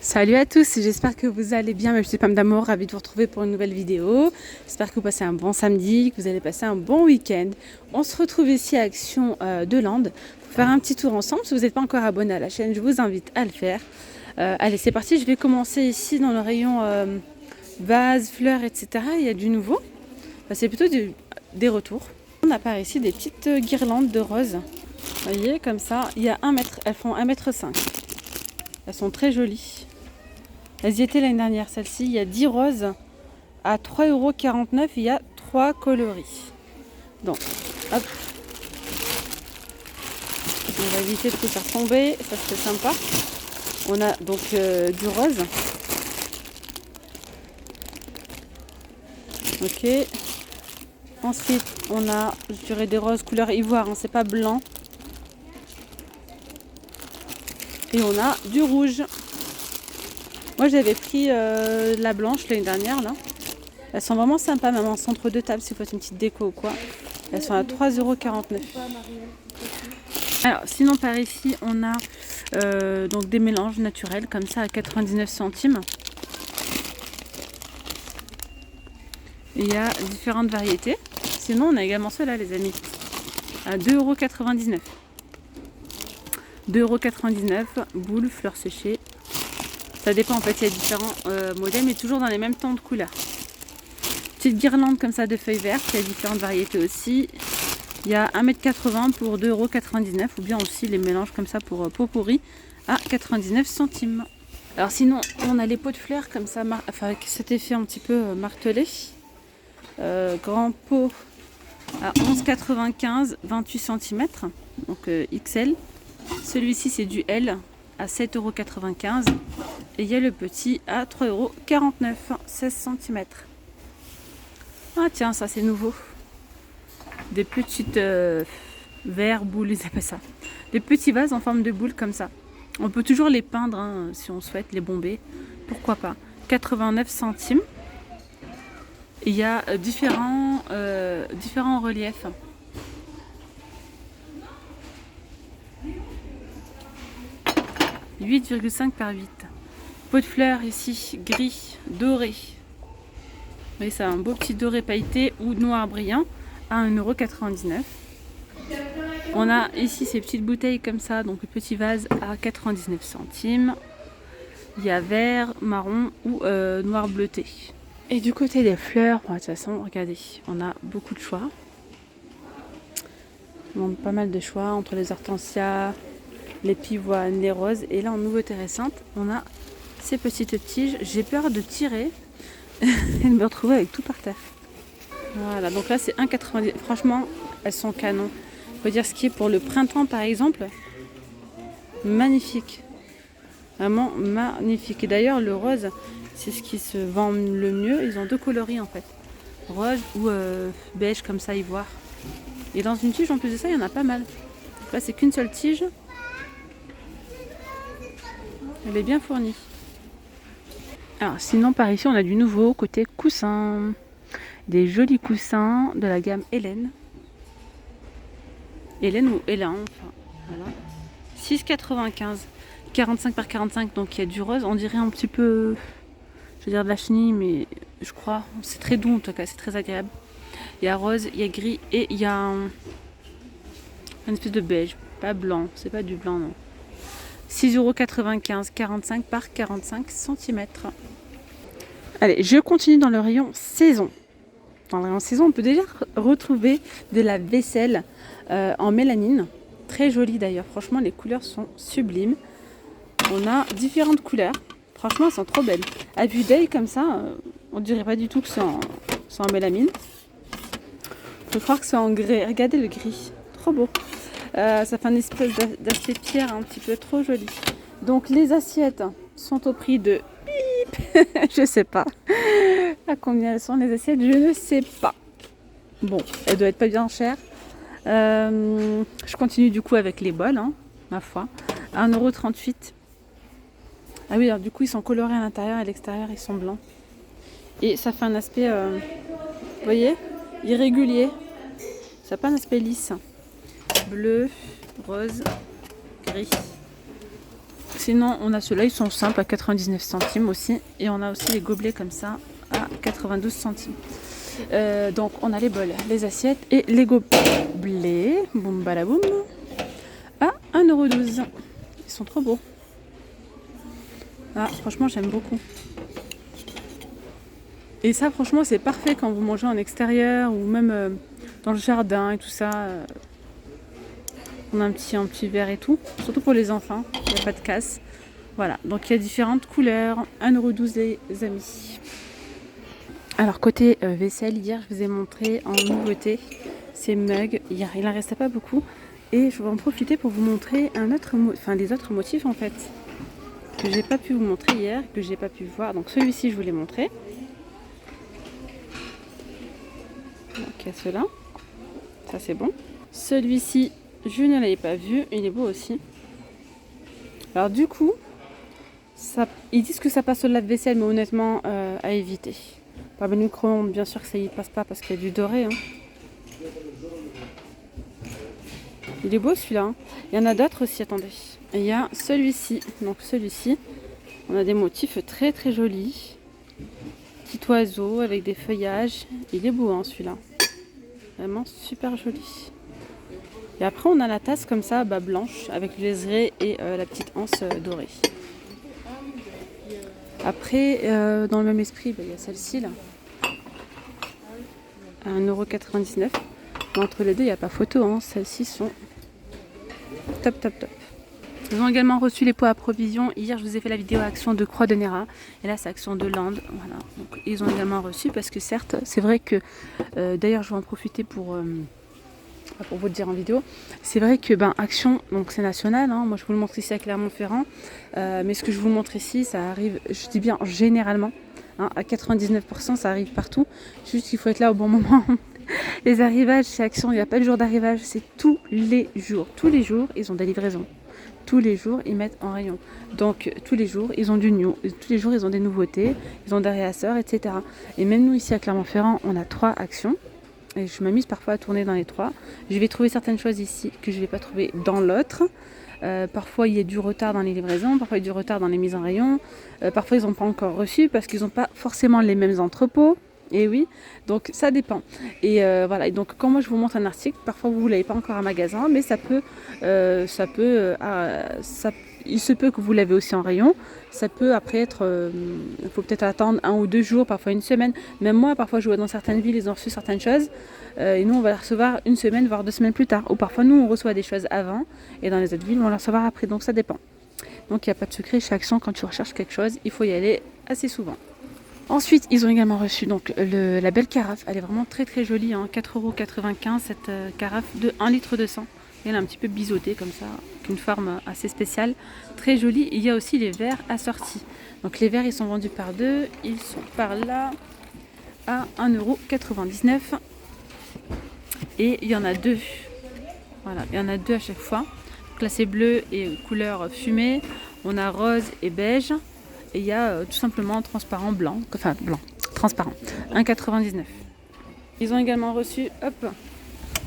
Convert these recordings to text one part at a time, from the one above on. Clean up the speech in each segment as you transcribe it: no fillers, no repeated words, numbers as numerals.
Salut à tous, j'espère que vous allez bien, même si c'est Pam d'amour, ravie de vous retrouver pour une nouvelle vidéo. J'espère que vous passez un bon samedi, que vous allez passer un bon week-end. On se retrouve ici à Action de Lande pour faire un petit tour ensemble. Si vous n'êtes pas encore abonné à la chaîne, je vous invite à le faire. Allez, c'est parti, je vais commencer ici dans le rayon vases, fleurs, etc. Il y a du nouveau, enfin, c'est plutôt des retours. On a par ici des petites guirlandes de roses. Vous voyez, comme ça, il y a 1 mètre, elles font 1,5 m. Elles sont très jolies. Elles y étaient l'année dernière, celle-ci. Il y a 10 roses à 3,49 €. Il y a 3 coloris. Donc, hop. On va éviter de tout faire tomber. Ça, c'est sympa. On a donc du rose. Ok. Ensuite, on a, je dirais, des roses couleur ivoire. Hein, c'est pas blanc. Et on a du rouge. Moi j'avais pris la blanche l'année dernière là. Elles sont vraiment sympas, même en centre de table si vous faites une petite déco ou quoi. Elles sont à 3,49 €. Alors sinon par ici on a donc des mélanges naturels comme ça à 99 centimes. Il y a différentes variétés. Sinon on a également ceux-là les amis. À 2,99 €. 2,99 €, boules, fleurs séchées. Ça dépend en fait, il y a différents modèles, mais toujours dans les mêmes tons de couleurs. Petite guirlande comme ça de feuilles vertes, il y a différentes variétés aussi. Il y a 1,80 m pour 2,99 € ou bien aussi les mélanges comme ça pour pot pourri à 99 centimes. Alors sinon, on a les pots de fleurs comme ça, enfin, avec cet effet un petit peu martelé. Grand pot à 11,95 €, 28 cm, donc XL. Celui-ci c'est du L à 7,95 €. Et il y a le petit à 3,49 €, 16 cm. Ah tiens, ça c'est nouveau. Des petites verres, boules, ils appellent ça. Des petits vases en forme de boule comme ça. On peut toujours les peindre hein, si on souhaite, les bomber. Pourquoi pas. 89 centimes. Et il y a différents reliefs. « 8,5 par 8. Pot de fleurs ici, gris, doré. Vous voyez, c'est un beau petit doré pailleté ou noir brillant à 1,99 €. On a ici ces petites bouteilles comme ça, donc le petit vase à 99 centimes. Il y a vert, marron ou noir bleuté. Et du côté des fleurs, bon, de toute façon, regardez, on a beaucoup de choix. On a pas mal de choix entre les hortensias, les pivoines, les roses. Et là, en nouveauté récente, on a ces petites tiges. J'ai peur de tirer et de me retrouver avec tout par terre. Voilà, donc là, c'est 1,90 €. Franchement, elles sont canon. Faut dire ce qui est pour le printemps, par exemple. Magnifique. Vraiment magnifique. Et d'ailleurs, le rose, c'est ce qui se vend le mieux. Ils ont 2 coloris, en fait. Rose ou beige, comme ça, ivoire. Et dans une tige, en plus de ça, il y en a pas mal. Donc là, c'est qu'une seule tige. Elle est bien fournie. Alors sinon par ici on a du nouveau côté coussins. Des jolis coussins de la gamme Hélène. Hélène ou Hélène, enfin voilà. 6,95 €. 45 par 45, donc il y a du rose. On dirait un petit peu, je veux dire de la chenille, mais je crois, c'est très doux en tout cas, c'est très agréable. Il y a rose, il y a gris et il y a une espèce de beige, pas blanc, c'est pas du blanc non. 6,95 €, 45 par 45 cm. Allez, je continue dans le rayon saison. Dans le rayon saison, on peut déjà retrouver de la vaisselle en mélanine. Très jolie d'ailleurs. Franchement, les couleurs sont sublimes. On a différentes couleurs. Franchement, elles sont trop belles. À vue d'œil, comme ça, on dirait pas du tout que c'est en mélamine. Je crois que c'est en gris. Regardez le gris. Trop beau. Ça fait une espèce d'aspect pierre un petit peu trop joli. Donc les assiettes sont au prix de je sais pas à combien elles sont les assiettes, je ne sais pas. Bon, elles doivent être pas bien chères. Je continue du coup avec les bols, hein, ma foi. 1,38 €. Ah oui, alors du coup ils sont colorés à l'intérieur et à l'extérieur ils sont blancs. Et ça fait un aspect, vous voyez, irrégulier. Ça n'a pas un aspect lisse. Bleu, rose, gris. Sinon, on a ceux-là, ils sont simples à 99 centimes aussi. Et on a aussi les gobelets comme ça à 92 centimes. Donc, on a les bols, les assiettes et les gobelets. Boum balaboum. À 1,12 €. Ils sont trop beaux. Ah, franchement, j'aime beaucoup. Et ça, franchement, c'est parfait quand vous mangez en extérieur ou même dans le jardin et tout ça. On a un petit verre et tout. Surtout pour les enfants, il n'y a pas de casse. Voilà, donc il y a différentes couleurs. 1,12 € les amis. Alors côté vaisselle, hier je vous ai montré en nouveauté ces mugs. Hier, il n'en restait pas beaucoup. Et je vais en profiter pour vous montrer des autres motifs en fait. Que j'ai pas pu vous montrer hier, que j'ai pas pu voir. Donc celui-ci je vous l'ai montré. Donc il y a ceux-là. Ça c'est bon. Celui-ci, je ne l'avais pas vu. Il est beau aussi. Alors du coup, ils disent que ça passe au lave-vaisselle, mais honnêtement, à éviter. Par le micro-ondes, bien sûr que ça y passe pas parce qu'il y a du doré. Hein. Il est beau celui-là. Hein. Il y en a d'autres aussi, attendez. Et il y a celui-ci. Donc celui-ci, on a des motifs très très jolis. Petit oiseau avec des feuillages. Il est beau hein, celui-là. Vraiment super joli. Et après on a la tasse comme ça, blanche, avec le liseré et la petite anse dorée. Après, dans le même esprit, il y a celle-ci là. À 1,99 €. Entre les deux, il n'y a pas photo. Hein. Celles-ci sont top, top, top. Ils ont également reçu les pots à provision. Hier, je vous ai fait la vidéo action de Croix de Néra. Et là, c'est action de Land. Voilà. Donc, ils ont également reçu parce que certes, c'est vrai que... D'ailleurs, je vais en profiter pour vous le dire en vidéo. C'est vrai que Action, donc c'est national. Hein. Moi, je vous le montre ici à Clermont-Ferrand. Mais ce que je vous montre ici, ça arrive, je dis bien généralement. Hein, à 99%, ça arrive partout. Juste qu'il faut être là au bon moment. Les arrivages chez Action, il n'y a pas de jour d'arrivage. C'est tous les jours. Tous les jours, ils ont des livraisons. Tous les jours, ils mettent en rayon. Donc, tous les jours, ils ont du new. Tous les jours, ils ont des nouveautés. Ils ont des réasseurs, etc. Et même nous, ici à Clermont-Ferrand, on a 3 actions. Et je m'amuse parfois à tourner dans les 3. Je vais trouver certaines choses ici que je ne vais pas trouver dans l'autre. Parfois, il y a du retard dans les livraisons. Parfois, il y a du retard dans les mises en rayon. Parfois, ils n'ont pas encore reçu parce qu'ils n'ont pas forcément les mêmes entrepôts. Et oui, donc ça dépend. Et voilà, et donc quand moi je vous montre un article, parfois vous ne l'avez pas encore en magasin, mais il se peut que vous l'avez aussi en rayon. Ça peut après être, il faut peut-être attendre 1 ou 2 jours, parfois une semaine. Même moi, parfois je vois dans certaines villes, ils ont reçu certaines choses. Et nous, on va les recevoir 1 semaine, voire 2 semaines plus tard. Ou parfois nous, on reçoit des choses avant, et dans les autres villes, on va les recevoir après. Donc ça dépend. Donc il n'y a pas de secret, chez Action, quand tu recherches quelque chose, il faut y aller assez souvent. Ensuite, ils ont également reçu donc, la belle carafe. Elle est vraiment très très jolie. Hein. 4,95 € cette carafe de 1,2 litre. Elle est un petit peu biseautée comme ça, avec une forme assez spéciale. Très jolie. Il y a aussi les verres assortis. Donc les verres, ils sont vendus par 2. Ils sont par là à 1,99 €. Et il y en a 2. Voilà, il y en a 2 à chaque fois. Donc là, c'est bleu et couleur fumée. On a rose et beige. Et il y a tout simplement transparent blanc, transparent, 1,99 €. Ils ont également reçu,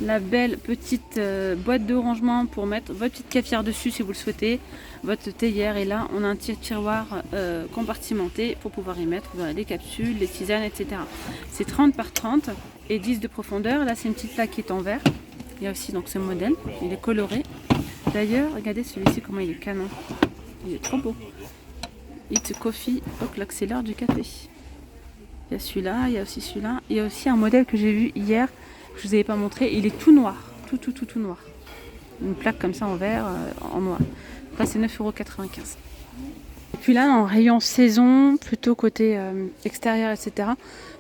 la belle petite boîte de rangement pour mettre votre petite cafetière dessus si vous le souhaitez, votre théière. Et là, on a un petit tiroir compartimenté pour pouvoir y mettre les capsules, les tisanes, etc. C'est 30 par 30 et 10 de profondeur. Là, c'est une petite plaque qui est en verre. Il y a aussi donc ce modèle, il est coloré. D'ailleurs, regardez celui-ci, comment il est canon. Il est trop beau. It's Coffee, donc c'est l'heure du café. Il y a celui-là, il y a aussi celui-là. Il y a aussi un modèle que j'ai vu hier, que je ne vous avais pas montré. Il est tout noir, tout noir. Une plaque comme ça en verre, en noir. Après c'est 9,95 €. Et puis là, en rayon saison, plutôt côté extérieur, etc.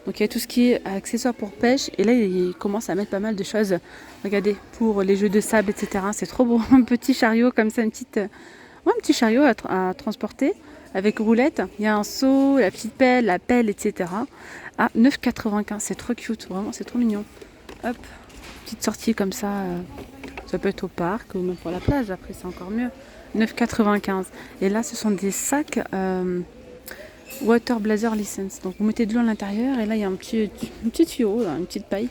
Donc il y a tout ce qui est accessoires pour pêche. Et là, il commence à mettre pas mal de choses. Regardez, pour les jeux de sable, etc. C'est trop beau. Un petit chariot comme ça, un petit chariot à transporter. Avec roulette, il y a un seau, la petite pelle, la pelle, etc. À 9,95 €. C'est trop cute, vraiment, c'est trop mignon. Hop, petite sortie comme ça. Ça peut être au parc ou même pour la plage, après c'est encore mieux. 9,95 €. Et là, ce sont des sacs Water Blazer License. Donc vous mettez de l'eau à l'intérieur et là, il y a un petit tuyau, là, une petite paille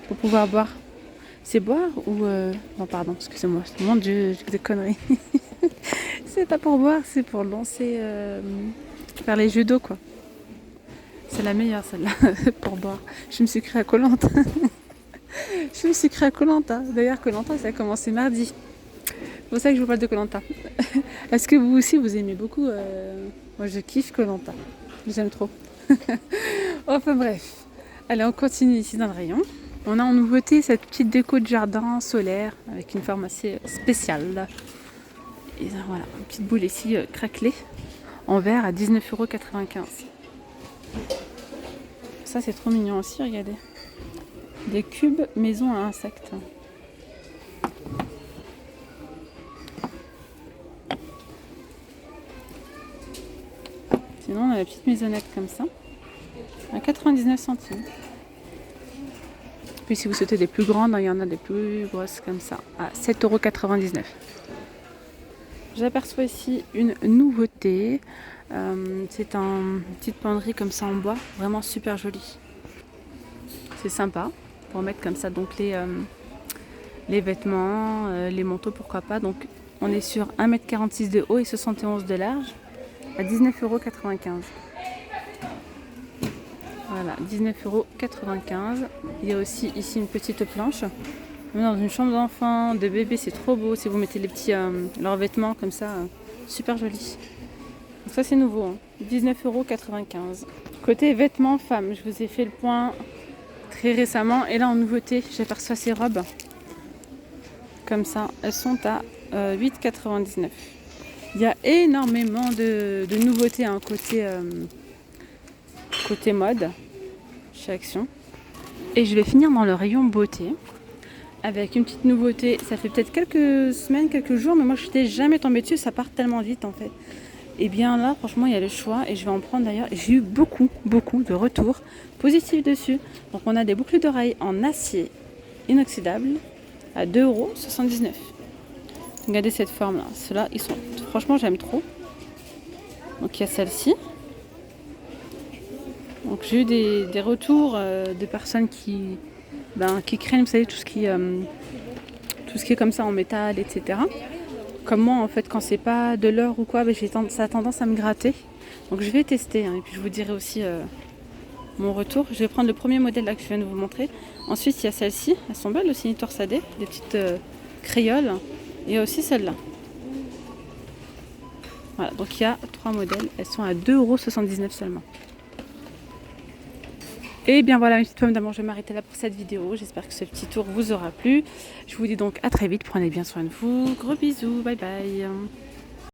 pour pouvoir boire. C'est boire ou... Non, pardon, excusez-moi. Mon Dieu, j'ai des conneries. C'est pas pour boire, c'est pour lancer, faire les jeux d'eau quoi. C'est la meilleure celle-là pour boire. Je me suis créée à Koh-Lanta. Je me suis créée à Koh-Lanta. D'ailleurs Koh-Lanta ça a commencé mardi. C'est pour ça que je vous parle de Koh-Lanta. Est-ce que vous aussi vous aimez beaucoup Moi je kiffe Koh-Lanta. J'aime trop. Enfin bref. Allez on continue ici dans le rayon. On a en nouveauté cette petite déco de jardin solaire avec une forme assez spéciale. Et voilà, une petite boule ici craquelée en verre à 19,95 €. Ça c'est trop mignon aussi, regardez. Des cubes maison à insectes. Sinon on a la petite maisonnette comme ça à 99 centimes. Puis si vous souhaitez des plus grandes, il y en a des plus grosses comme ça à 7,99 €. J'aperçois ici une nouveauté. C'est une petite penderie comme ça en bois, vraiment super jolie. C'est sympa pour mettre comme ça donc les vêtements, les manteaux pourquoi pas. Donc on est sur 1,46 m de haut et 71 de large à 19,95 €. Voilà, 19,95 €. Il y a aussi ici une petite planche. Dans une chambre d'enfant, de bébé, c'est trop beau. Si vous mettez les petits leurs vêtements comme ça, super joli. Donc ça c'est nouveau, hein. 19,95 €. Côté vêtements femmes, je vous ai fait le point très récemment. Et là en nouveauté, j'aperçois ces robes. Comme ça, elles sont à 8,99 €. Il y a énormément de nouveautés hein, côté mode chez Action. Et je vais finir dans le rayon beauté. Avec une petite nouveauté, ça fait peut-être quelques semaines, quelques jours, mais moi je n'étais jamais tombée dessus, ça part tellement vite en fait. Et bien là, franchement, il y a le choix et je vais en prendre d'ailleurs. J'ai eu beaucoup de retours positifs dessus. Donc on a des boucles d'oreilles en acier inoxydable à 2,79 €. Regardez cette forme là, ceux-là, ils sont, franchement j'aime trop. Donc il y a celle-ci. Donc j'ai eu des retours de personnes qui craignent, vous savez, tout ce qui est comme ça en métal, etc. Comme moi, en fait, quand c'est pas de l'or ou quoi, ça a tendance à me gratter. Donc je vais tester hein, et puis je vous dirai aussi mon retour. Je vais prendre le premier modèle là que je viens de vous montrer. Ensuite, il y a celle-ci. Elles sont belles aussi, torsadées, des petites créoles. Et il y a aussi celle-là. Voilà, donc il y a 3 modèles. Elles sont à 2,79 € seulement. Et bien voilà mes petites pommes d'amour, je vais m'arrêter là pour cette vidéo. J'espère que ce petit tour vous aura plu. Je vous dis donc à très vite, prenez bien soin de vous. Gros bisous, bye bye.